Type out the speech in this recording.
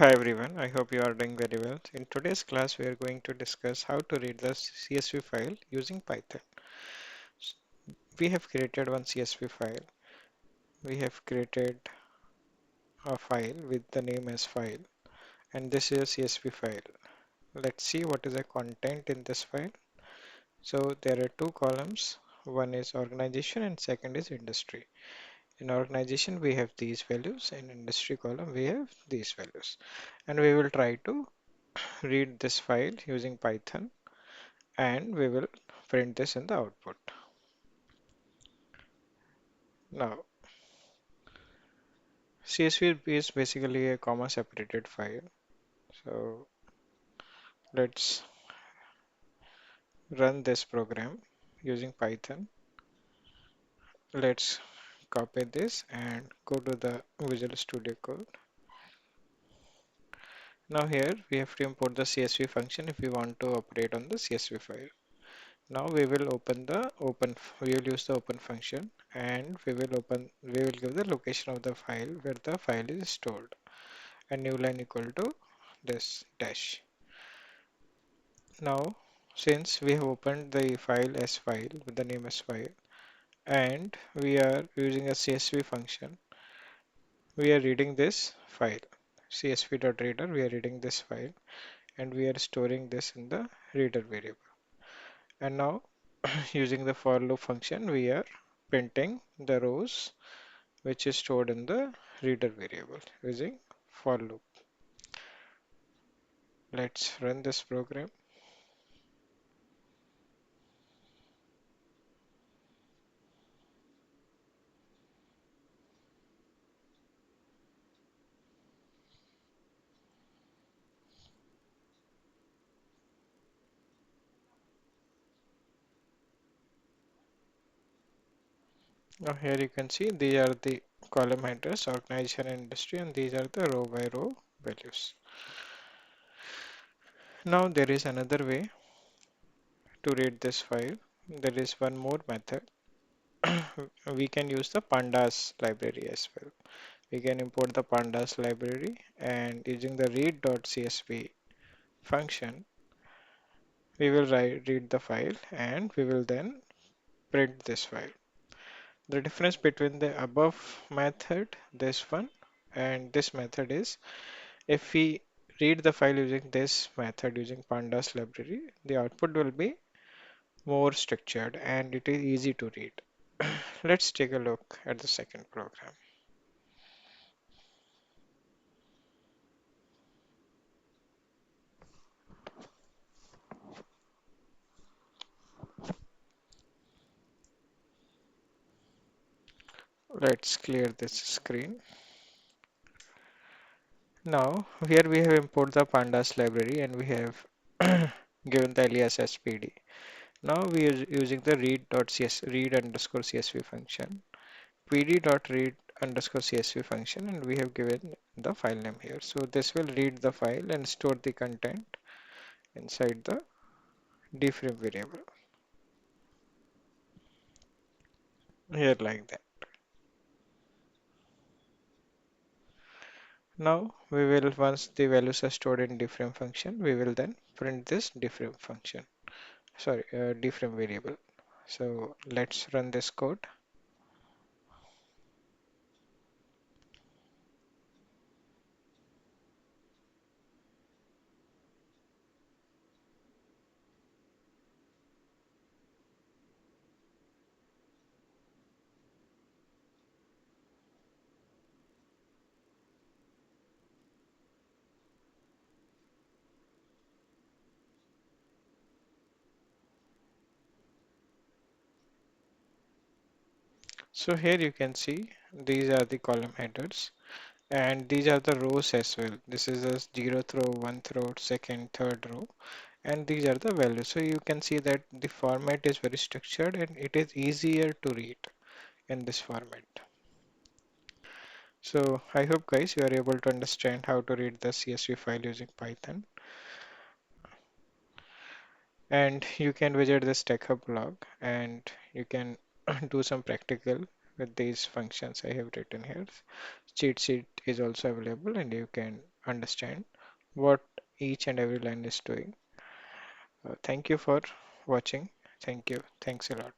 Hi everyone, I hope you are doing very well. In today's class, we are going to discuss how to read the CSV file using Python. We have created one CSV file. We have created a file with the name as file, and this is a CSV file. Let's see what is the content in this file. So there are two columns. One is organization and second is industry. In organization, we have these values. In industry column, we have these values. And we will try to read this file using Python and we will print this in the output. Now, CSV is basically a comma separated file. So let's run this program using Python. Let's copy this and go to the Visual Studio Code. Now here we have to import the CSV function if we want to operate on the CSV file. Now we will we will use the open function and we will give the location of the file where the file is stored. A new line equal to this dash. Now, since we have opened the file as file with the name as file and we are using a CSV function, we are reading this file. CSV.reader, we are reading this file and we are storing this in the reader variable. And now, using the for loop function, we are printing the rows which is stored in the reader variable using for loop. Let's run this program. Now here you can see these are the column headers, organization and industry, and these are the row by row values. Now there is another way to read this file. There is one more method. We can use the pandas library as well. We can import the pandas library and using the read.csv function, we will read the file and we will then print this file. The difference between the above method, this one, and this method is if we read the file using this method using pandas library, the output will be more structured and it is easy to read. Let's take a look at the second program. Let's clear this screen. Now here we have imported the pandas library and we have given the alias as pd. Now we are using the read underscore csv function, pd.read underscore csv function, and we have given the file name here. So this will read the file and store the content inside the dframe variable here like that. Now we will, once the values are stored in dframe function, we will then print this dframe function, dframe variable. So let's run this code. So here you can see these are the column headers and these are the rows as well. This is a 0th row, 1th row, second, third row, and these are the values. So you can see that the format is very structured and it is easier to read in this format. So I hope guys you are able to understand how to read the CSV file using Python, and you can visit this TechHub blog and you can do some practical with these functions I have written here. Cheat sheet is also available and you can understand what each and every line is doing. Thank you for watching. Thank you. Thanks a lot.